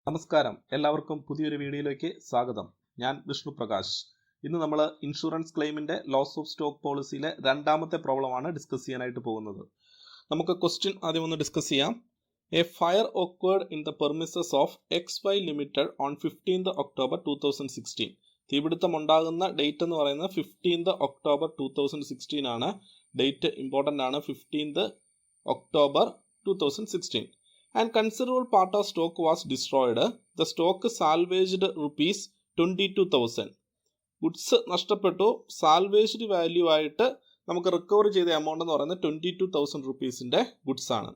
നമസ്കാരം, എല്ലാവർക്കും പുതിയൊരു വീഡിയോയിലേക്ക് സ്വാഗതം. ഞാൻ വിഷ്ണു പ്രകാശ്. ഇന്ന് നമ്മൾ ഇൻഷുറൻസ് ക്ലെയിമിൻ്റെ ലോസ് ഓഫ് സ്റ്റോക്ക് പോളിസിയിലെ രണ്ടാമത്തെ പ്രോബ്ലമാണ് ഡിസ്കസ് ചെയ്യാനായിട്ട് പോകുന്നത്. നമുക്ക് ക്വസ്റ്റ്യൻ ആദ്യം ഒന്ന് ഡിസ്കസ് ചെയ്യാം. A fire occurred in the പെർമിസസ് of XY limited on 15th October 2016. തീപിടുത്തം ഉണ്ടാകുന്ന ഡേറ്റ് എന്ന് പറയുന്നത് 15th October 2016 ആണ്. ഡേറ്റ് ഇമ്പോർട്ടൻ്റ് ആണ്, 15th October 2016. And considerable part of stock was destroyed. The stock salvaged rupees 22,000. Goods നഷ്ടപ്പെട്ടു. സാൽവേജ്ഡ് value ആയിട്ട് നമുക്ക് recover ചെയ്ത എമൗണ്ട് എന്ന് പറയുന്നത് 22,000 റുപ്പീസിൻ്റെ ഗുഡ്സ് ആണ്.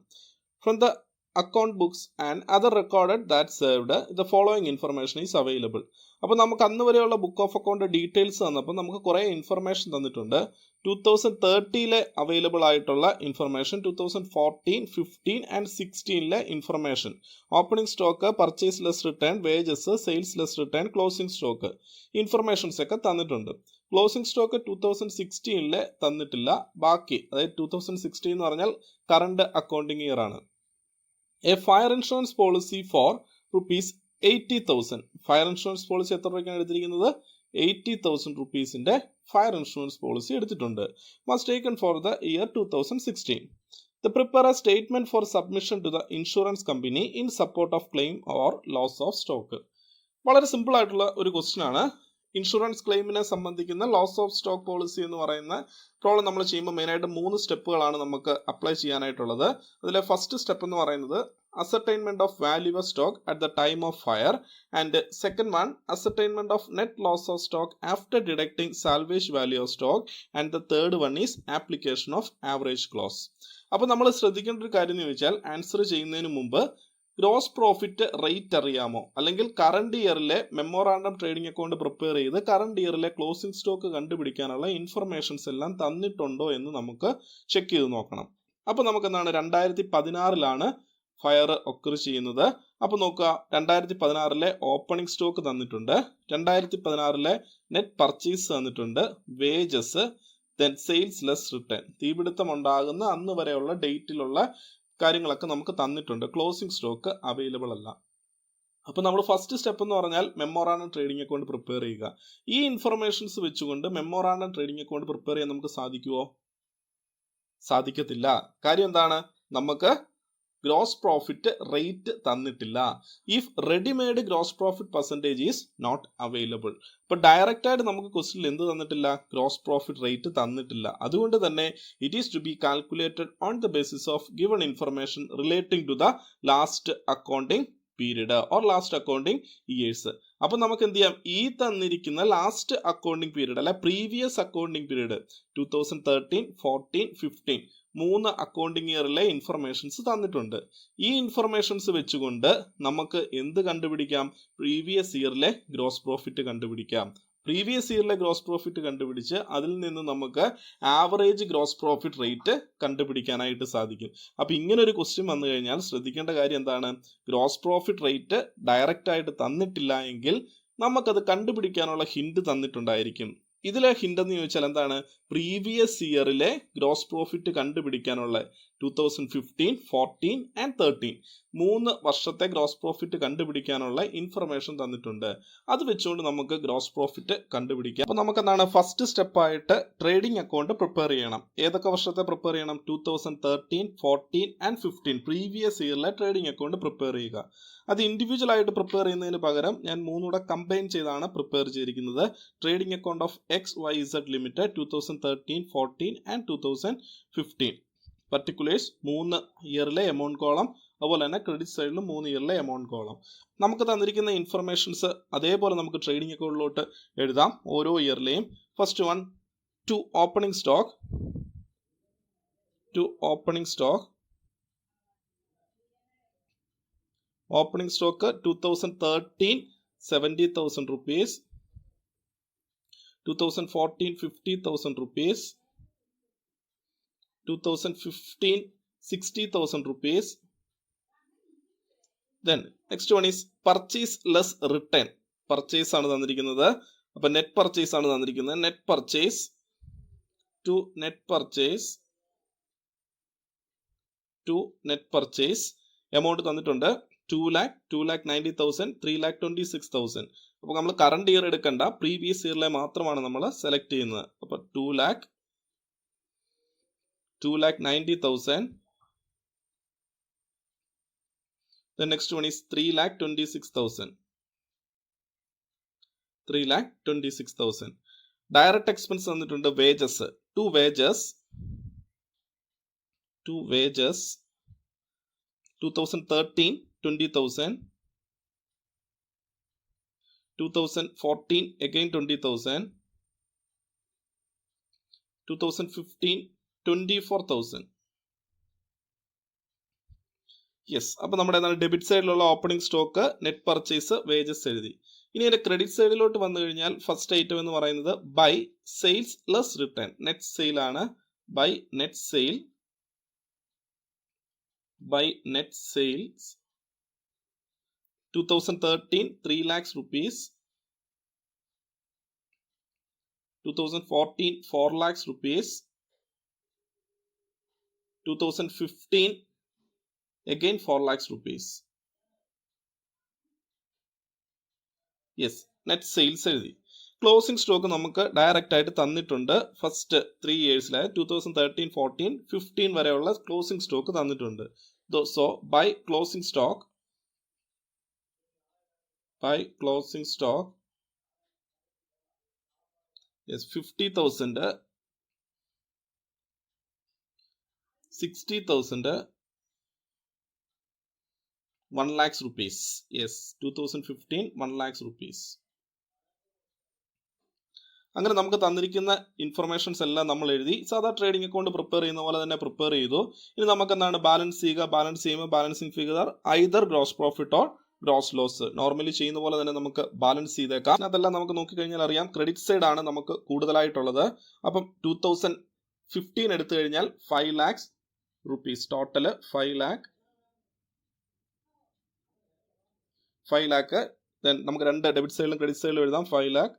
From the account books and other recorded that saved the following information is available. അപ്പോൾ നമുക്ക് അന്ന് വരെയുള്ള ബുക്ക് ഓഫ് അക്കൗണ്ട് ഡീറ്റെയിൽസ് തന്നപ്പോൾ നമുക്ക് കുറേ ഇൻഫർമേഷൻ തന്നിട്ടുണ്ട്. 2030 അവൈലബിൾ ആയിട്ടുള്ള information, 2014, 15 and 16 information, opening stock, purchase less return, wages, sales less return, closing stock informations ഒക്കെ തന്നിട്ടുണ്ട്. ക്ലോസിംഗ് സ്റ്റോക്ക് 2016 തന്നിട്ടില്ല. ബാക്കി അതായത് 2016 എന്ന് പറഞ്ഞാൽ കറണ്ട് അക്കൗണ്ടിങ് ഇയർ ആണ്. A fire insurance policy four ₹80,000. Fire insurance policy എത്ര രൂപയ്ക്കാണ് എടുത്തിരിക്കുന്നത്? 80,000 റുപ്പീസിൻ്റെ ഫയർ ഇൻഷുറൻസ് പോളിസി എടുത്തിട്ടുണ്ട്. Was taken for the year 2016. The prepare a statement for submission to the insurance company in support of claim or loss of stock. വളരെ simple ആയിട്ടുള്ള ഒരു question ആണ്. Insurance ക്ലെയിമിനെ സംബന്ധിക്കുന്ന loss of stock policy എന്ന് പറയുന്ന problem നമ്മൾ ചെയ്യുമ്പോൾ മെയിനായിട്ട് 3 സ്റ്റെപ്പുകളാണ് നമുക്ക് അപ്ലൈ ചെയ്യാനായിട്ടുള്ളത്. അതിലെ ഫസ്റ്റ് സ്റ്റെപ്പ് എന്ന് പറയുന്നത് ascertainment of value of stock at the time of fire, and second one ascertainment of net loss of stock after deducting salvage value of stock, and the third one is application of average clause. അപ്പോൾ നമ്മൾ ശ്രദ്ധിക്കേണ്ട ഒരു കാര്യം എന്ന് ചോദിച്ചാൽ, answer ചെയ്യുന്നതിന് മുമ്പ് gross profit rate അറിയാമോ, അല്ലെങ്കിൽ കറണ്ട് ഇയറിലെ മെമ്മോറാണ്ടം ട്രേഡിംഗ് അക്കൗണ്ട് പ്രിപ്പയർ ചെയ്ത് കറണ്ട് ഇയറിലെ ക്ലോസിംഗ് സ്റ്റോക്ക് കണ്ടുപിടിക്കാനുള്ള ഇൻഫർമേഷൻസ് എല്ലാം തന്നിട്ടുണ്ടോ എന്ന് നമുക്ക് ചെക്ക് ചെയ്ത് നോക്കണം. അപ്പോൾ നമുക്ക് എന്താണ്, 2016 ഫയർ ഒക്കർ ചെയ്യുന്നത്. അപ്പോൾ നോക്കുക, 2016 ഓപ്പണിംഗ് സ്റ്റോക്ക് തന്നിട്ടുണ്ട്, 2016 നെറ്റ് പർച്ചേസ് തന്നിട്ടുണ്ട്, wages, then sales less return, തീപിടുത്തം ഉണ്ടാകുന്ന അന്ന് വരെയുള്ള ഡേറ്റിലുള്ള കാര്യങ്ങളൊക്കെ നമുക്ക് തന്നിട്ടുണ്ട്. ക്ലോസിംഗ് സ്റ്റോക്ക് അവൈലബിൾ അല്ല. അപ്പോൾ നമ്മൾ ഫസ്റ്റ് സ്റ്റെപ്പ് എന്ന് പറഞ്ഞാൽ മെമ്മോറാണ്ടം ട്രേഡിംഗ് അക്കൗണ്ട് പ്രിപ്പയർ ചെയ്യുക. ഈ ഇൻഫർമേഷൻസ് വെച്ചുകൊണ്ട് മെമ്മോറാണ്ടം ട്രേഡിംഗ് അക്കൗണ്ട് പ്രിപ്പയർ ചെയ്യാൻ നമുക്ക് സാധിക്കുമോ? സാധിക്കത്തില്ല. കാര്യം എന്താണ്, നമുക്ക് ഗ്രോസ് പ്രോഫിറ്റ് റേറ്റ് തന്നിട്ടില്ല. If readymade gross profit percentage is not available. ഇപ്പോൾ ഡയറക്റ്റ് ആയിട്ട് നമുക്ക് ക്വസ്റ്റ്യനിൽ എന്ത് തന്നിട്ടില്ല? ഗ്രോസ് പ്രോഫിറ്റ് റേറ്റ് തന്നിട്ടില്ല. അതുകൊണ്ട് തന്നെ it is to be calculated on the basis of given information relating to the last accounting period or last accounting years. അപ്പോൾ നമുക്ക് എന്ത് ചെയ്യാം, ഈ തന്നിരിക്കുന്ന ലാസ്റ്റ് അക്കൗണ്ടിങ് പീരീഡ് അല്ല പ്രീവിയസ് അക്കൗണ്ടിങ് പീരീഡ് 2013, 14, 15 3 അക്കൗണ്ടിങ് ഇയറിലെ ഇൻഫർമേഷൻസ് തന്നിട്ടുണ്ട്. ഈ ഇൻഫർമേഷൻസ് വെച്ചുകൊണ്ട് നമുക്ക് എന്ത് കണ്ടുപിടിക്കാം? പ്രീവിയസ് ഇയറിലെ ഗ്രോസ് പ്രോഫിറ്റ് കണ്ടുപിടിക്കാം. പ്രീവിയസ് ഇയറിലെ ഗ്രോസ് പ്രോഫിറ്റ് കണ്ടുപിടിച്ച് അതിൽ നിന്ന് നമുക്ക് ആവറേജ് ഗ്രോസ് പ്രോഫിറ്റ് റേറ്റ് കണ്ടുപിടിക്കാനായിട്ട് സാധിക്കും. അപ്പോൾ ഇങ്ങനെ ഒരു ക്വസ്റ്റ്യൻ വന്നു കഴിഞ്ഞാൽ ശ്രദ്ധിക്കേണ്ട കാര്യം എന്താണ്, ഗ്രോസ് പ്രോഫിറ്റ് റേറ്റ് ഡയറക്റ്റ് ആയിട്ട് തന്നിട്ടില്ല എങ്കിൽ നമുക്കത് കണ്ടുപിടിക്കാനുള്ള ഹിന്റ് തന്നിട്ടുണ്ടായിരിക്കും. ഇതിലെ ഹിന്റ് എന്ന് ചോദിച്ചാൽ എന്താണ്, പ്രീവിയസ് ഇയറിലെ ഗ്രോസ് പ്രോഫിറ്റ് കണ്ടുപിടിക്കാനുള്ള 2015, 14 ആൻഡ് 13 3 വർഷത്തെ ഗ്രോസ് പ്രോഫിറ്റ് കണ്ടുപിടിക്കാനുള്ള ഇൻഫർമേഷൻ തന്നിട്ടുണ്ട്. അത് വെച്ചുകൊണ്ട് നമുക്ക് ഗ്രോസ് പ്രോഫിറ്റ് കണ്ടുപിടിക്കാം. അപ്പോൾ നമുക്ക് എന്താണ്, ഫസ്റ്റ് സ്റ്റെപ്പായിട്ട് ട്രേഡിംഗ് അക്കൗണ്ട് പ്രിപ്പയർ ചെയ്യണം. ഏതൊക്കെ വർഷത്തെ പ്രിപ്പയർ ചെയ്യണം? 2013, 14 ആൻഡ് 15 പ്രീവിയസ് ഇയറിലെ ട്രേഡിംഗ് അക്കൗണ്ട് പ്രിപ്പയർ ചെയ്യുക. അത് ഇൻഡിവിജ്വൽ ആയിട്ട് പ്രിപ്പയർ ചെയ്യുന്നതിന് പകരം ഞാൻ 3 കൂടെ കമ്പൈൻ ചെയ്താണ് പ്രിപ്പയർ ചെയ്തിരിക്കുന്നത്. Trading account of XYZ limited 2013, 14 and 2015 particulars 3 ഇയറിലെ എമൗണ്ട് കോളം, അതുപോലെ തന്നെ ക്രെഡിറ്റ് സൈഡിലും 3 ഇയറിലെ എമൗണ്ട് കോളം. നമുക്ക് തന്നിരിക്കുന്ന ഇൻഫർമേഷൻസ് അതേപോലെ നമുക്ക് ട്രേഡിംഗ് അക്കൗണ്ടിലോട്ട് എഴുതാം ഓരോ ഇയറിലെയും. First one, to opening stock. Opening stock 2013 70,000 rupees, 2014 50,000 rupees, 2015 60,000 rupees. Then next one is purchase less return. Purchase ആണ് തന്നിരിക്കുന്നത്. അപ്പോൾ നെറ്റ് പർച്ചേസ് ആണ് തന്നിരിക്കുന്നത്. Net purchase to net purchase amount തന്നിട്ടുണ്ട് 2,90,000, 3,26,000. അപ്പോൾ നമ്മൾ കറണ്ട് ഇയർ എടുക്കണ്ട, പ്രീവിയസ് ഇയറിലെ മാത്രമാണ് നമ്മൾ സെലക്ട് ചെയ്യുന്നത്. അപ്പോൾ 2,90,000. The next one is 3,26,000. 3,26,000. Direct expense തന്നിട്ടുണ്ട് wages. To wages 2013 20,000, 2014 again 20,000, 2015 24,000. Yes, അപ്പോൾ നമ്മുടെ ഡെബിറ്റ് സൈഡിലുള്ള opening stock, net purchase, wages എഴുതി. ഇനി അതിന്റെ ക്രെഡിറ്റ് സൈഡിലോട്ട് വന്നു കഴിഞ്ഞാൽ ഫസ്റ്റ് ഐറ്റം എന്ന് പറയുന്നത് by sales less return. Net sale ആണ്. By net sale 2013 3 lakhs rupees, 2014 4 lakhs rupees, 2015 again 4 lakhs rupees. Yes, net sales എഴുതി. ക്ലോസിംഗ് സ്റ്റോക്ക് നമുക്ക് ഡയറക്റ്റ് ആയിട്ട് തന്നിട്ടുണ്ട്. ഫസ്റ്റ് 3 ഇയേഴ്സിലെ 2013, 14, 15 വരെയുള്ള ക്ലോസിംഗ് സ്റ്റോക്ക് തന്നിട്ടുണ്ട്. So by closing stock yes 50,000, 60,000, 1 lakhs rupees. yes 2015 1 lakhs rupees. അങ്ങനെ നമുക്ക് തന്നിരിക്കുന്ന ഇൻഫർമേഷൻസ് എല്ലാം നമ്മൾ എഴുതി. സാധാ ട്രേഡിംഗ് അക്കൗണ്ട് പ്രിപ്പയർ ചെയ്യുന്ന പോലെ തന്നെ പ്രിപ്പയർ ചെയ്തു. ഇനി നമുക്ക് എന്താണ് ബാലൻസ് ചെയ്യുക? ബാലൻസ് ചെയ്യുമ്പോൾ balancing figure either gross profit or gross loss. Normally ചെയ്യുന്ന പോലെ തന്നെ നമുക്ക് ബാലൻസ് ചെയ്തേക്കാം. അതെല്ലാം നമുക്ക് നോക്കിക്കഴിഞ്ഞാൽ അറിയാം, ക്രെഡിറ്റ് സൈഡ് ആണ് നമുക്ക് കൂടുതലായിട്ടുള്ളത്. അപ്പം 2015 എടുത്തു കഴിഞ്ഞാൽ 5 lakhs rupees total. 5 lakh. Then നമുക്ക് രണ്ട് ഡെബിറ്റ് സൈഡിലും ക്രെഡിറ്റ് സൈഡിലും എഴുതാം. 5 lakh.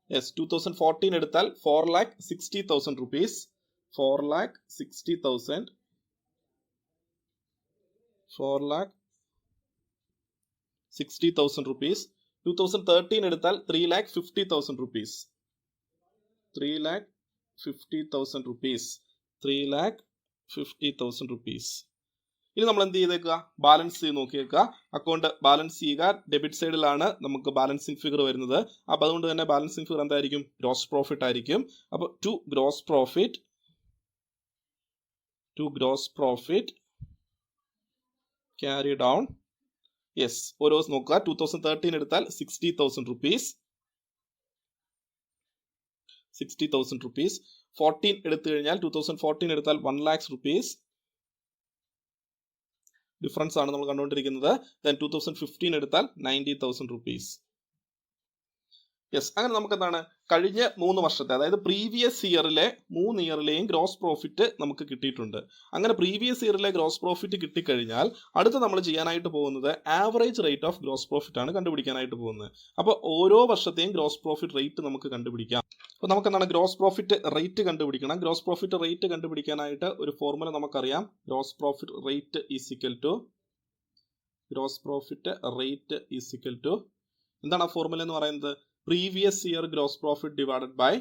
യെസ്, 2014 എടുത്താൽ 4,60,000 rupees. 4,60,000. 4,60,000 rupees. 2013 എടുത്താൽ 3,50,000 rupees. 3,50,000 rupees. 3,50,000 rupees. ഇനി നമ്മൾ എന്ത് ചെയ്തേക്കുക? ബാലൻസ് ചെയ്ത് നോക്കിയേക്കുക. അക്കൗണ്ട് ബാലൻസ് ചെയ്യുക. ഡെബിറ്റ് സൈഡിലാണ് നമുക്ക് ബാലൻസിങ് ഫിഗർ വരുന്നത്. അപ്പോൾ അതുകൊണ്ട് തന്നെ ബാലൻസിങ് ഫിഗർ എന്തായിരിക്കും? ഗ്രോസ് പ്രോഫിറ്റ് ആയിരിക്കും. അപ്പോൾ to gross profit carry down. Yes, ഓരോ നോക്കുക. 2013 എടുത്താൽ 60,000 rupees. 60,000 rupees. 14 എടുത്തു കഴിഞ്ഞാൽ 2014 എടുത്താൽ 1 lakhs rupees. ഡിഫറൻസ് ആണ് നമ്മൾ കണ്ടുകൊണ്ടിരിക്കുന്നത്. ദെൻ 2015 എടുത്താൽ 90,000 rupees. യെസ്, അങ്ങനെ നമുക്ക് എന്താണ് കഴിഞ്ഞ 3 വർഷത്തെ, അതായത് പ്രീവിയസ് ഇയറിലെ 3 ഇയറിലെയും ഗ്രോസ് പ്രോഫിറ്റ് നമുക്ക് കിട്ടിയിട്ടുണ്ട്. അങ്ങനെ പ്രീവിയസ് ഇയറിലെ ഗ്രോസ് പ്രോഫിറ്റ് കിട്ടിക്കഴിഞ്ഞാൽ അടുത്ത് നമ്മൾ ചെയ്യാനായിട്ട് പോകുന്നത് average rate of gross profit ആണ് കണ്ടുപിടിക്കാനായിട്ട് പോകുന്നത്. അപ്പോൾ ഓരോ വർഷത്തെയും ഗ്രോസ് പ്രോഫിറ്റ് റേറ്റ് നമുക്ക് കണ്ടുപിടിക്കാം. അപ്പോൾ നമുക്ക് എന്താണ് ഗ്രോസ് പ്രോഫിറ്റ് റേറ്റ് കണ്ടുപിടിക്കണം. ഗ്രോസ് പ്രോഫിറ്റ് റേറ്റ് കണ്ടുപിടിക്കാനായിട്ട് ഒരു ഫോർമുല നമുക്കറിയാം. Gross profit rate is equal to എന്താണ് ആ ഫോർമുല എന്ന് പറയുന്നത്? Previous year gross profit divided by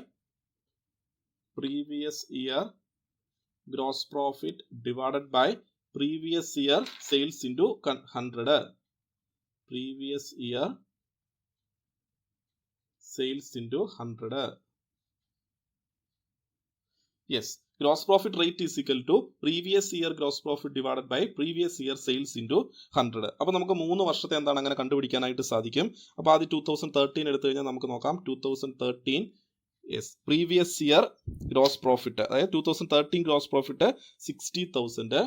previous year sales into 100. Previous year sales into 100. Yes, gross profit rate is equal to previous year gross profit divided by previous year sales into 100. അപ്പോൾ നമുക്ക് 3 വർഷത്തെ എന്താണ് അങ്ങനെ കണ്ടുപിടിക്കാനായിട്ട് സാധിക്കും. അപ്പോൾ ആദ്യം 2013 എടുത്തു കഴിഞ്ഞാൽ നമുക്ക് നോക്കാം. 2013 yes previous year gross profit, അതായത് 2013 gross profit 60,000.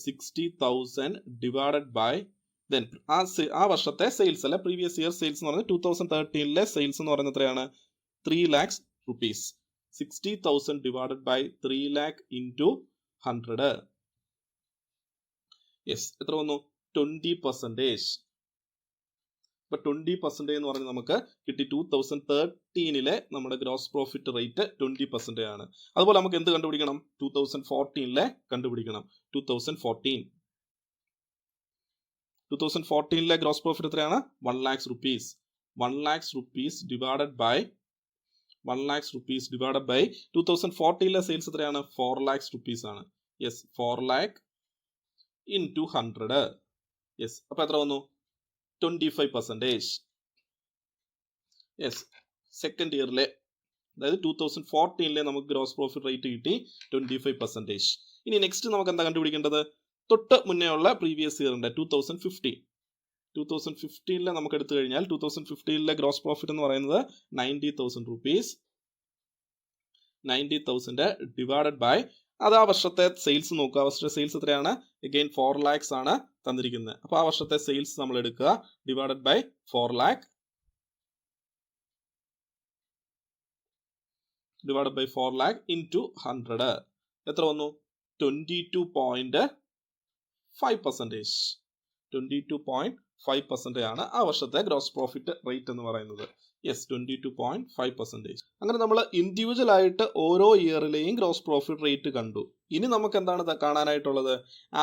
60,000 divided by then ആ വർഷത്തെ സെയിൽസ് അല്ലെ, പ്രീവിയസ് ഇയർ സെയിൽസ് എന്ന് പറയുന്നത് 2013 സെയിൽസ് എന്ന് പറയുന്നത് എത്രയാണ്? 3 lakhs rupees. 60,000 divided by 3 lakh into 100. Yes, എത്ര വന്നു? 20%. ഇപ്പൊ 20% എന്ന് പറഞ്ഞാൽ നമുക്ക് കിട്ടി 2013 നമ്മുടെ ഗ്രോസ് പ്രോഫിറ്റ് റേറ്റ് 20% ആണ്. അതുപോലെ നമുക്ക് എന്ത് കണ്ടുപിടിക്കണം? 2014 കണ്ടുപിടിക്കണം. 2014 2014 ഗ്രോസ് പ്രോഫിറ്റ് എത്രയാണ്? 1 lakhs rupees. 1 lakhs rupees divided by 2014 sales എത്രയാണ്? 4 lakhs rupees ആണ്. Yes, 4 lakh into 100. യെസ്, അപ്പൊ എത്ര വന്നു? 25%. യെസ്, സെക്കൻഡ് ഇയറിലെ, അതായത് 2014 നമുക്ക് ഗ്രോസ് പ്രോഫിറ്റ് റേറ്റ് കിട്ടി 25%. ഇനി നെക്സ്റ്റ് നമുക്ക് എന്താ കണ്ടുപിടിക്കേണ്ടത്? തൊട്ട് മുന്നേ ഉള്ള പ്രീവിയസ് ഇയറിന്റെ 2015 നമുക്ക് എടുത്തു കഴിഞ്ഞാൽ 2015 ഗ്രോസ് പ്രോഫിറ്റ് എന്ന് പറയുന്നത് 90,000 rupees. 90,000 ഡിവൈഡഡ് ബൈ, അത് ആ വർഷത്തെ സെയിൽസ് നോക്കുക. ആ വർഷത്തെ സെയിൽസ് എത്രയാണ്? അഗൈൻ 4 lakhs ആണ് തന്നിരിക്കുന്നത്. അപ്പോൾ ആ വർഷത്തെ സെയിൽസ് നമ്മൾ എടുക്കുക, divided by 4 lakh divided by 4 lakh into 100. എത്ര വന്നു? 22.5%. 22.5% ആണ് ആ വർഷത്തെ ഗ്രോസ് പ്രോഫിറ്റ് റേറ്റ് എന്ന് പറയുന്നത്. യെസ്, 22.5%. അങ്ങനെ നമ്മൾ ഇൻഡിവിജ്വൽ ആയിട്ട് ഓരോ ഇയറിലെയും ഗ്രോസ് പ്രോഫിറ്റ് റേറ്റ് കണ്ടു. ഇനി നമുക്ക് എന്താണ് കാണാനായിട്ടുള്ളത്?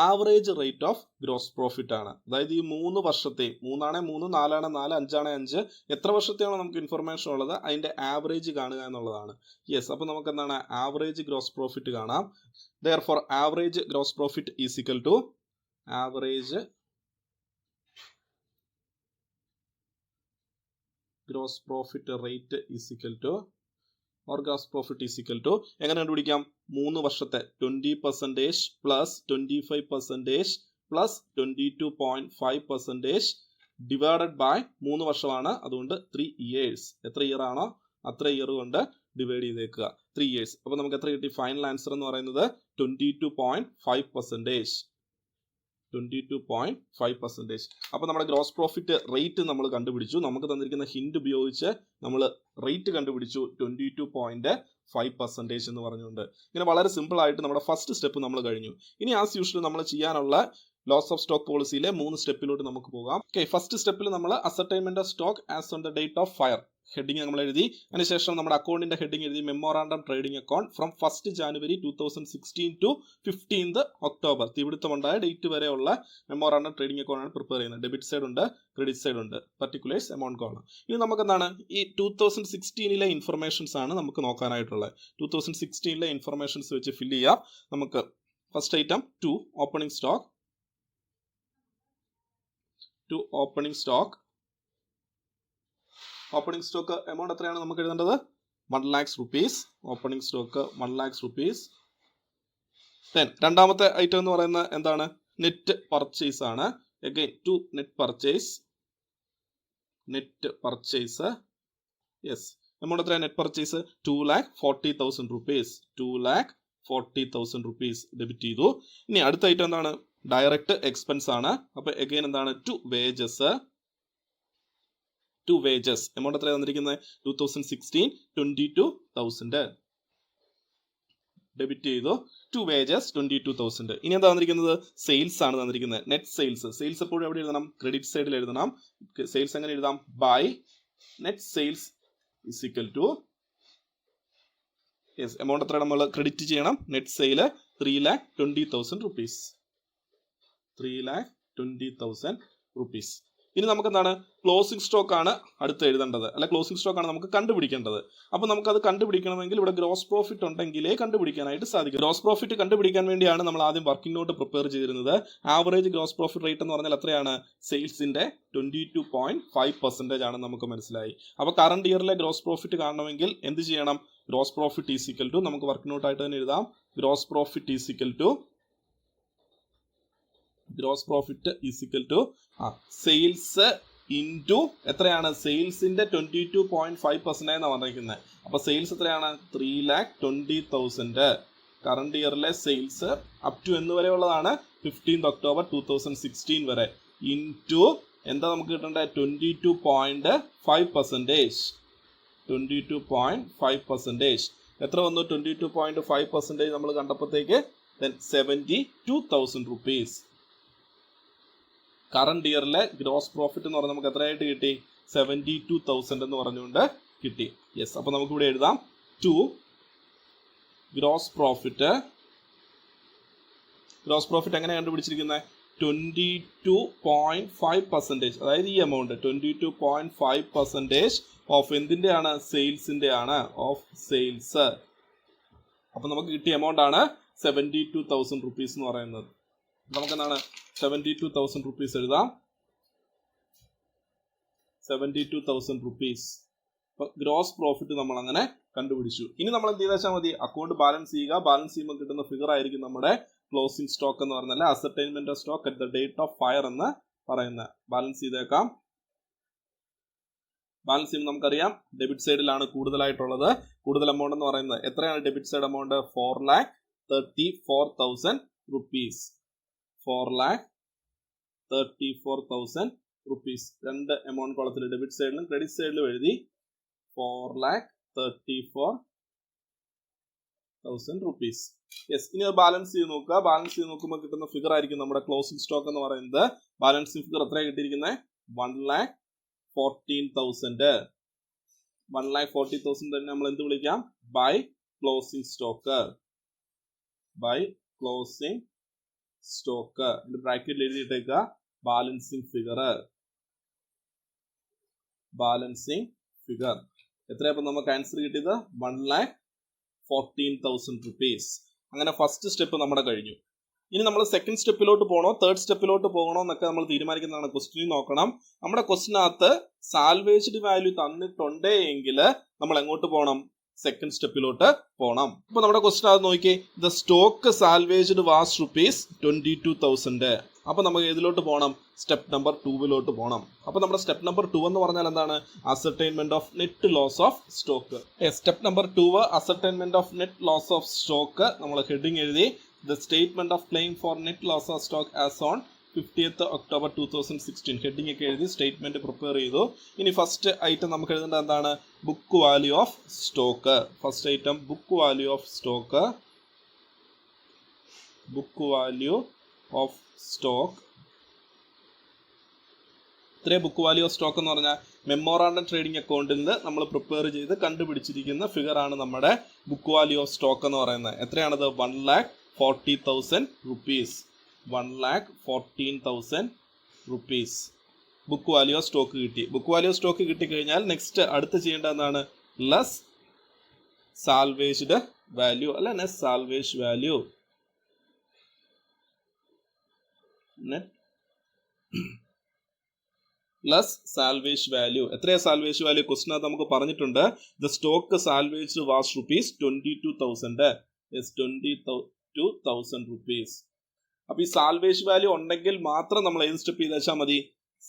Average rate of gross profit ആണ്. അതായത് ഈ 3 വർഷത്തെ, 3 ആണ് 3, 4 ആണ് 4, 5 ആണ് 5, എത്ര വർഷത്തെയാണോ നമുക്ക് ഇൻഫർമേഷൻ ഉള്ളത് അതിന്റെ ആവറേജ് കാണുക എന്നുള്ളതാണ്. യെസ്, അപ്പൊ നമുക്ക് എന്താണ്? ആവറേജ് ഗ്രോസ് പ്രോഫിറ്റ് കാണാം. Therefore, average gross profit is equal to average gross profit rate is equal to, or gross profit is equal to, എങ്ങനെ കണ്ടുപിടിക്കാം? 3 വർഷത്തെ 20% plus 25% plus 22.5% ഡിവൈഡഡ് ബൈ 3 വർഷമാണ്, അതുകൊണ്ട് 3 years. എത്ര ഇയർ ആണോ അത്ര ഇയർ കൊണ്ട് ഡിവൈഡ് ചെയ്തേക്കുക, 3 years. അപ്പോൾ നമുക്ക് എത്ര കിട്ടി? ഫൈനൽ ആൻസർ എന്ന് പറയുന്നത് 22.5%. 22.5%. അപ്പോൾ നമ്മുടെ ഗ്രോസ് പ്രോഫിറ്റ് റേറ്റ് നമ്മൾ കണ്ടുപിടിച്ചു. നമുക്ക് തന്നിരിക്കുന്ന ഹിന്റ് ഉപയോഗിച്ച് നമ്മൾ റേറ്റ് കണ്ടുപിടിച്ചു 22.5% എന്ന് പറഞ്ഞുകൊണ്ട്. ഇങ്ങനെ വളരെ സിമ്പിൾ ആയിട്ട് നമ്മുടെ ഫസ്റ്റ് സ്റ്റെപ്പ് നമ്മൾ കഴിഞ്ഞു. ഇനി ആസ് യൂഷ്വൽ നമ്മൾ ചെയ്യാനുള്ള ലോസ് ഓഫ് സ്റ്റോക്ക് പോളിസിയിലെ 3 സ്റ്റെപ്പിലോട്ട് നമുക്ക് പോകാം. ഓക്കെ, ഫസ്റ്റ് സ്റ്റെപ്പിൽ നമ്മൾ ascertainment of stock as on the date of fire heading നമ്മൾ എഴുതി. അതിനുശേഷം നമ്മുടെ അക്കൗണ്ടിന്റെ ഹെഡിങ് എഴുതി, memorandum trading account from 1st January 2016 to 15th October. തീപിടുത്തമുണ്ടായ ഡേറ്റ് വരെയുള്ള മെമ്മോറാണ്ടം ട്രേഡിംഗ് അക്കൗണ്ട് ആണ് പ്രിപ്പയർ ചെയ്യുന്നത്. ഡെബിറ്റ് സൈഡ് ഉണ്ട്, ക്രെഡിറ്റ് സൈഡ് ഉണ്ട്, പർട്ടിക്കുലേഴ്സ്, എമൗണ്ട് കോളം. ഇനി നമുക്ക് എന്താണ്? ഈ 2016 ഇൻഫർമേഷൻസ് ആണ് നമുക്ക് നോക്കാനായിട്ടുള്ളത്. 2016 ഇൻഫർമേഷൻസ് വെച്ച് ഫില്ല് ചെയ്യാം. നമുക്ക് first item to opening stock. To opening stock. Opening stock amount എത്രയാണ് നമുക്ക് എഴുതേണ്ടത്? 1 lakhs rupees. Opening stock 1 lakhs rupees. Then രണ്ടാമത്തെ ഐറ്റം എന്ന് പറയുന്നത് എന്താണ്? നെറ്റ് പർച്ചേസ് ആണ്. Again to net purchase. Net purchase. Yes, amount എത്രയാണ് net purchase? 2,40,000 rupees. 2,40,000 rupees debit ചെയ്തു. ഇനി അടുത്ത ഐറ്റം എന്താണ്? ഡയറക്റ്റ് എക്സ്പെൻസ് ആണ്. അപ്പൊ അഗൈൻ എന്താണ്? To wages. To wages amount എത്ര തന്നിരിക്കുന്നത്? 2016 22,000 ഡെബിറ്റ് ചെയ്തു. To wages 22,000. ഇനി എന്താ തന്നിരിക്കുന്നത്? സെയിൽസ് ആണ് തന്നിരിക്കുന്നത്. Net sales. സെയിൽസ് എപ്പോഴും എവിടെ എഴുതണം? ക്രെഡിറ്റ് സൈഡിൽ എഴുതണം. സെയിൽസ് എങ്ങനെ എഴുതാം? By net sales is equal to, yes, amount എത്ര നമ്മൾ ക്രെഡിറ്റ് ചെയ്യണം? Net sale 3,20,000 rupees. 3,20,000 rupees. ഇനി നമുക്ക് എന്താണ്? ക്ലോസിംഗ് സ്റ്റോക്ക് ആണ് അടുത്ത് എഴുതേണ്ടത്, അല്ലെ ക്ലോസിംഗ് സ്റ്റോക്ക് ആണ് നമുക്ക് കണ്ടുപിടിക്കേണ്ടത്. അപ്പോൾ നമുക്കത് കണ്ടുപിടിക്കണമെങ്കിൽ ഇവിടെ ഗ്രോസ് പ്രോഫിറ്റ് ഉണ്ടെങ്കിലേ കണ്ടുപിടിക്കാനായിട്ട് സാധിക്കും. ഗ്രോസ് പ്രോഫിറ്റ് കണ്ടുപിടിക്കാൻ വേണ്ടിയാണ് നമ്മൾ ആദ്യം വർക്കിംഗ് നോട്ട് പ്രിപ്പയർ ചെയ്തിരുന്നത്. ആവറേജ് ഗ്രോസ് പ്രോഫിറ്റ് റേറ്റ് എന്ന് പറഞ്ഞാൽ എത്രയാണ്? സെയിൽസിന്റെ 22.5% ആണ് നമുക്ക് മനസ്സിലായി. അപ്പോൾ കറണ്ട് ഇയറിലെ ഗ്രോസ് പ്രോഫിറ്റ് കാണണമെങ്കിൽ എന്ത് ചെയ്യണം? Gross profit is equal to, നമുക്ക് വർക്കിംഗ് നോട്ട് ആയിട്ട് തന്നെ എഴുതാം, gross profit is equal to sales into എത്രയാണ്? സെയിൽസിന്റെ 22.5% എന്നാണ് പറഞ്ഞിരിക്കുന്നത്. അപ്പൊ സെയിൽസ് എത്രയാണ്? 3,20,000. കറണ്ട് ഇയറിലെ സെയിൽസ് അപ് ടു എന്ന് വരെ ഉള്ളതാണ് 15th October 2016 വരെ, ഇൻറ്റു എന്താ നമുക്ക് കിട്ടേണ്ടത്? 22.5%. 22.5%. എത്ര വന്നു? 22.5% നമ്മൾ കണ്ടപ്പോഴത്തേക്ക് 72,000 rupees. കറണ്ട് ഇയറിലെ ഗ്രോസ് പ്രോഫിറ്റ് എന്ന് പറഞ്ഞാൽ നമുക്ക് എത്രയായിട്ട് കിട്ടി? 72,000 എന്ന് പറഞ്ഞുകൊണ്ട് കിട്ടി. യെസ്, അപ്പൊ നമുക്ക് ഇവിടെ എഴുതാം to gross profit. Gross profit എങ്ങനെ കണ്ടുപിടിച്ചിരിക്കുന്നത്? 22.5%, അതായത് ഈ എമൗണ്ട് 22.5% ഓഫ് എന്തിന്റെ ആണ്, സെയിൽസിന്റെ ആണ്, ഓഫ് സെയിൽസ്. അപ്പൊ നമുക്ക് കിട്ടിയ എമൗണ്ട് ആണ് 72,000 റുപ്പീസ് എന്ന് പറയുന്നത്. നമുക്ക് എന്താണ് 72,000 റുപ്പീസ് എഴുതാം. 72,000 റുപ്പീസ്. അപ്പൊ ഗ്രോസ് പ്രോഫിറ്റ് നമ്മൾ അങ്ങനെ കണ്ടുപിടിച്ചു. ഇനി നമ്മൾ എന്ത് ചെയ്താൽ മതി, അക്കൗണ്ട് ബാലൻസ് ചെയ്യുക. ബാലൻസ് ചെയ്യുമ്പോൾ കിട്ടുന്ന ഫിഗർ ആയിരിക്കും നമ്മുടെ ക്ലോസിംഗ് സ്റ്റോക്ക് എന്ന് പറഞ്ഞാൽ ascertainment of stock at the date of fire എന്ന് പറയുന്നത്. ബാലൻസ് ചെയ്തേക്കാം. ബാലൻസ് ചെയ്യുമ്പോൾ നമുക്കറിയാം ഡെബിറ്റ് സൈഡിലാണ് കൂടുതലായിട്ടുള്ളത്. കൂടുതൽ എമൗണ്ട് എന്ന് പറയുന്നത് എത്രയാണ് debit side amount? 4,34,000 rupees. 4,34,000 rupees. രണ്ട് എമൗണ്ട് കോളത്തിൽ ഡെബിറ്റ് സൈഡിലും ക്രെഡിറ്റ് സൈഡിലും എഴുതി 4,34,000 റുപ്പീസ്. യെസ്. ഇനി അത് ബാലൻസ് ചെയ്ത് നോക്കുക. ബാലൻസ് ചെയ്ത് നോക്കുമ്പോൾ കിട്ടുന്ന ഫിഗർ ആയിരിക്കും നമ്മുടെ ക്ലോസിംഗ് സ്റ്റോക്ക് എന്ന് പറയുന്നത്. ബാലൻസിംഗ് ഫിഗർ എത്രയാണ് കിട്ടിയിരിക്കുന്നത്? 1,14,000. 1,40,000 തന്നെ നമ്മൾ എന്ത് വിളിക്കാം? By closing stock. By closing stock ബ്രാക്കറ്റിൽ എഴുതിയിട്ടേക്കുക ബാലൻസിംഗ് ഫിഗർ. ബാലൻസിംഗ് ഫിഗർ എത്രയപ്പോൾ നമുക്ക് ആൻസർ കിട്ടിയത്? 1,14,000 റുപ്പീസ്. അങ്ങനെ ഫസ്റ്റ് സ്റ്റെപ്പ് നമ്മുടെ കഴിഞ്ഞു. ഇനി നമ്മൾ സെക്കൻഡ് സ്റ്റെപ്പിലോട്ട് പോകണോ തേർഡ് സ്റ്റെപ്പിലോട്ട് പോകണോ എന്നൊക്കെ നമ്മൾ തീരുമാനിക്കുന്നതാണ്. ക്വസ്റ്റ്യൻ നോക്കണം. നമ്മുടെ ക്വസ്റ്റിനകത്ത് സാൽവേജ്ഡ് വാല്യൂ തന്നിട്ടുണ്ടേ എങ്കിൽ നമ്മൾ എങ്ങോട്ട് പോകണം? സെക്കൻഡ് സ്റ്റെപ്പിലോട്ട് പോകണം. അപ്പൊ നമ്മുടെ ക്വസ്റ്റ്യൻ അത് നോക്കിയേ. The stock salvaged was ₹22,000. അപ്പൊ നമുക്ക് ഏതിലോട്ട് പോകണം? സ്റ്റെപ്പ് നമ്പർ 2 പോകണം. അപ്പൊ നമ്മുടെ സ്റ്റെപ്പ് നമ്പർ 2 എന്ന് പറഞ്ഞാൽ എന്താണ്? Ascertainment of net loss of stock. Step number 2 ascertainment of net loss of stock. നമ്മൾ ഹെഡിങ് എഴുതി the statement of claim for net loss of stock as on 50th October 2016. Heading ഒക്കെ എഴുതി statement prepare ചെയ്തു. ഇനി first item നമുക്ക് എഴുതേണ്ടത് എന്താണ്? Book value of stock. First item book value of stock. Book value of stock. ഇത്രയും book value of stock എന്ന് പറഞ്ഞാൽ മെമ്മോറാണ്ടം ട്രേഡിംഗ് അക്കൗണ്ടിൽ നിന്ന് നമ്മൾ പ്രിപ്പയർ ചെയ്ത് കണ്ടുപിടിച്ചിരിക്കുന്ന ഫിഗർ ആണ് നമ്മുടെ ബുക്ക് വാല്യൂ ഓഫ് സ്റ്റോക്ക് എന്ന് പറയുന്നത്. എത്രയാണത്? 1,40,000 rupees. 1,14,000 rupees book value of stock കിട്ടി. ബുക്ക് വാല്യൂ ഓഫ് സ്റ്റോക്ക് കിട്ടിക്കഴിഞ്ഞാൽ നെക്സ്റ്റ് അടുത്ത് ചെയ്യേണ്ടത് എന്താണ്? ലെസ് സാൽവേജ്ഡ് വാല്യൂ അല്ല net salvage value. Less salvage value. എത്രയാ സാൽവേജ് വാല്യൂ? ക്വസ്റ്റിനകത്ത് നമുക്ക് പറഞ്ഞിട്ടുണ്ട് the stock salvage was ₹22,000. 22,000 rupees. അപ്പൊ ഈ സാൽവേജ് വാല്യൂ ഉണ്ടെങ്കിൽ മാത്രം നമ്മൾ ഏത് സ്റ്റെപ്പ് ചെയ്താൽ മതി?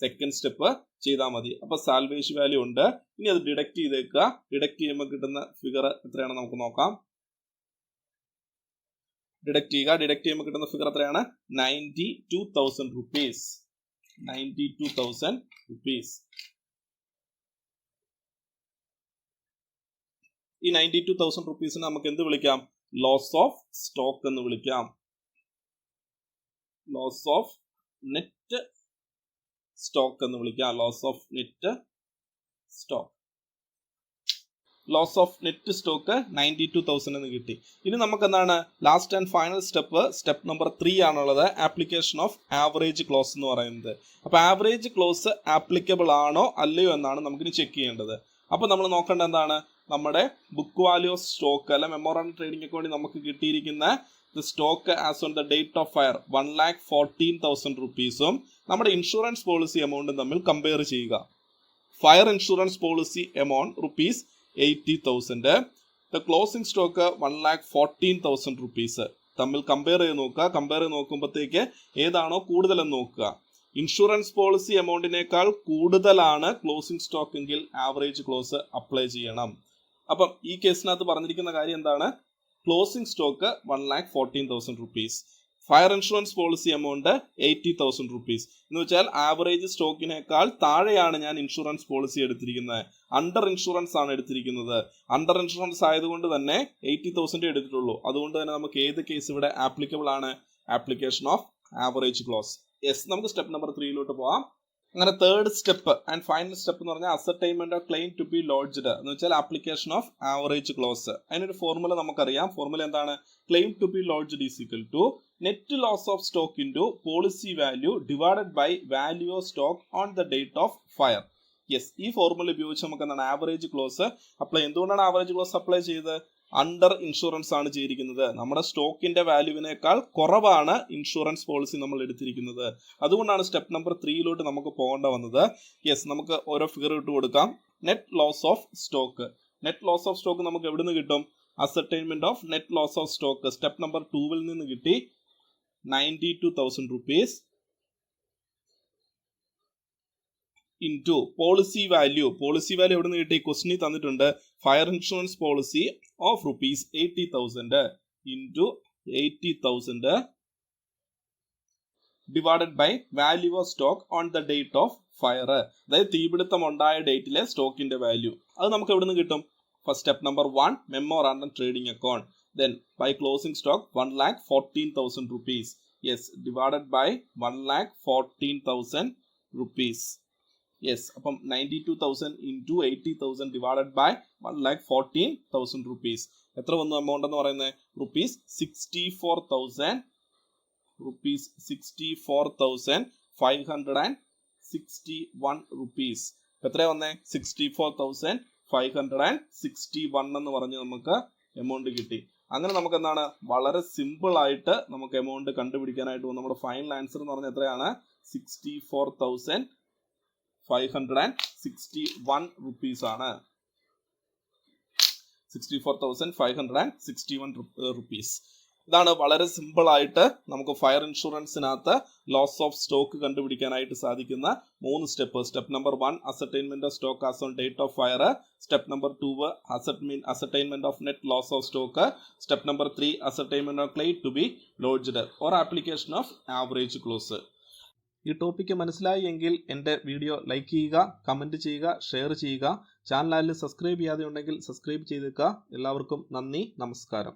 സെക്കൻഡ് സ്റ്റെപ്പ് ചെയ്താൽ മതി. അപ്പൊ സാൽവേജ് വാല്യൂ ഉണ്ട്. ഇനി അത് ഡിഡക്ട് ചെയ്തേക്കുക. ഡിഡക്ട് ചെയ്യുമ്പോൾ കിട്ടുന്ന ഫിഗർ എത്രയാണ് നമുക്ക് നോക്കാം. ഡിഡക്ട് ചെയ്യുക. ഡിഡക്ട് ചെയ്യുമ്പോൾ കിട്ടുന്ന ഫിഗർ എത്രയാണ്? 92,000 റുപ്പീസ്. 92,000 റുപ്പീസ്. ഈ 92,000 റുപ്പീസിന് നമുക്ക് എന്ത് വിളിക്കാം? ലോസ് ഓഫ് സ്റ്റോക്ക് എന്ന് വിളിക്കാം. ലോസ് ഓഫ് നെറ്റ് സ്റ്റോക്ക് എന്ന് വിളിക്കാം. Loss of net stock. Loss of net stock 92,000 എന്ന് കിട്ടി. ഇനി നമുക്ക് എന്താണ് last and final step? Step number 3 ആണുള്ളത്. ആപ്ലിക്കേഷൻ ഓഫ് ആവറേജ് ക്ലോസ് എന്ന് പറയുന്നത്. അപ്പൊ ആവറേജ് ക്ലോസ് ആപ്ലിക്കബിൾ ആണോ അല്ലയോ എന്നാണ് നമുക്കിനി ചെക്ക് ചെയ്യേണ്ടത്. അപ്പൊ നമ്മൾ നോക്കേണ്ടത് എന്താണ്? നമ്മുടെ ബുക്ക് വാല്യൂ ഓഫ് സ്റ്റോക്ക് അല്ല മെമ്മോറാണ്ടം ട്രേഡിംഗ് അക്കൗണ്ടിൽ നമുക്ക് കിട്ടിയിരിക്കുന്ന the stock as on the date of fire 1,14,000 റുപ്പീസും നമ്മുടെ ഇൻഷുറൻസ് പോളിസി എമൗണ്ടും തമ്മിൽ കമ്പയർ ചെയ്യുക. Fire insurance policy amount ₹80,000. The closing stock 1,14,000 rupees തമ്മിൽ കമ്പയർ ചെയ്ത് നോക്കുക. കമ്പയർ ചെയ്ത് നോക്കുമ്പോഴത്തേക്ക് ഏതാണോ കൂടുതലെന്ന് നോക്കുക. ഇൻഷുറൻസ് പോളിസി എമൗണ്ടിനേക്കാൾ കൂടുതലാണ് ക്ലോസിംഗ് സ്റ്റോക്ക് എങ്കിൽ ആവറേജ് ക്ലോസ് അപ്ലൈ ചെയ്യണം. അപ്പം ഈ കേസിനകത്ത് പറഞ്ഞിരിക്കുന്ന കാര്യം എന്താണ്? Closing stock 1,14,000 rupees. Fire insurance policy amount 80,000 rupees എന്ന് വെച്ചാൽ ആവറേജ് സ്റ്റോക്കിനേക്കാൾ താഴെയാണ് ഞാൻ ഇൻഷുറൻസ് പോളിസി എടുത്തിരിക്കുന്നത്. അണ്ടർ ഇൻഷുറൻസ് ആണ് എടുത്തിരിക്കുന്നത്. അണ്ടർ ഇൻഷുറൻസ് ആയതുകൊണ്ട് തന്നെ 80,000 എടുത്തിട്ടുള്ളൂ. അതുകൊണ്ട് തന്നെ നമുക്ക് ഏത് കേസ് ഇവിടെ ആപ്ലിക്കബിൾ ആണ്? Application of average clause. Yes. നമുക്ക് സ്റ്റെപ്പ് നമ്പർ 3 പോവാം. അങ്ങനെ third step and final step എന്ന് പറഞ്ഞാൽ ascertainment of claim to be lodged എന്ന് വെച്ചാൽ ആപ്ലിക്കേഷൻ ഓഫ് ആവറേജ് ക്ലോസ്. അതിനൊരു ഫോർമുല നമുക്കറിയാം. ഫോർമുല എന്താണ്? Claim to be lodged is equal to net loss of stock into policy value divided by value of stock on the date of fire. Yes, ഈ formula ഉപയോഗിച്ച് നമുക്ക് എന്താണ് average close apply. എന്തുകൊണ്ടാണ് average close apply ചെയ്തത്? Under insurance ആണ് ചെയ്തിരിക്കുന്നത്. നമ്മുടെ സ്റ്റോക്കിന്റെ വാല്യൂവിനേക്കാൾ കുറവാണ് ഇൻഷുറൻസ് പോളിസി നമ്മൾ എടുത്തിരിക്കുന്നത്. അതുകൊണ്ടാണ് സ്റ്റെപ്പ് നമ്പർ 3 നമുക്ക് പോകേണ്ട വന്നത്. യെസ്, നമുക്ക് ഓരോ ഫിഗർ ഇട്ട് കൊടുക്കാം. Net loss of stock. Net loss of stock നമുക്ക് എവിടെ നിന്ന് കിട്ടും? Ascertainment of net loss of stock step number 2 നിന്ന് കിട്ടി 92,000 rupees into policy value. Policy value എവിടെ നിന്ന് കിട്ടി? ക്വസ്റ്റിനിൽ തന്നിട്ടുണ്ട്. Fire insurance policy of rupees 80,000 into 80,000 divided by value of stock on the date of fire. അതായത് തീപിടുത്തം ഉണ്ടായ ഡേറ്റിലെ സ്റ്റോക്കിന്റെ വാല്യൂ. അത് നമുക്ക് എവിടെ നിന്ന് കിട്ടും? First step number 1 memorandum trading account. Then by closing stock 1,14,000 rupees. Yes, divided by 1,14,000 rupees. Yes, അപ്പം 92,000 into 80,000 divided by 1,14,000 rupees. എത്ര വന്നു എമൗണ്ട് എന്ന് പറയുന്നത്? Rupees 64,561 rupees. എത്ര വന്നേ? 64,561 എന്ന് പറഞ്ഞ് നമുക്ക് എമൗണ്ട് കിട്ടി. അങ്ങനെ നമുക്ക് എന്താണ് വളരെ സിമ്പിൾ ആയിട്ട് നമുക്ക് എമൗണ്ട് കണ്ടുപിടിക്കാനായിട്ട് പോകും. നമ്മുടെ ഫൈനൽ ആൻസർ എന്ന് പറഞ്ഞാൽ എത്രയാണ്? 64,561 rupees ആണ്. 64,561 rupees. ഇതാണ് വളരെ സിമ്പിൾ ആയിട്ട് നമുക്ക് ഫയർ ഇൻഷുറൻസിനകത്ത് ലോസ് ഓഫ് സ്റ്റോക്ക് കണ്ടുപിടിക്കാനായിട്ട് സാധിക്കുന്ന 3 step. Step number 1 ascertainment of stock as on date of fire. Step number 2 ascertainment of net loss of stock. Step number 3 ascertainment of claim to be lodged or application of average clause. ഈ topic മനസ്സിലായി എങ്കിൽ എൻ്റെ video like ചെയ്യുക, comment ചെയ്യുക, share ചെയ്യുക. ചാനലിൽ subscribe ചെയ്യാതെ ഉണ്ടെങ്കിൽ സബ്സ്ക്രൈബ് ചെയ്തേക്കുക. എല്ലാവർക്കും നന്ദി, നമസ്കാരം.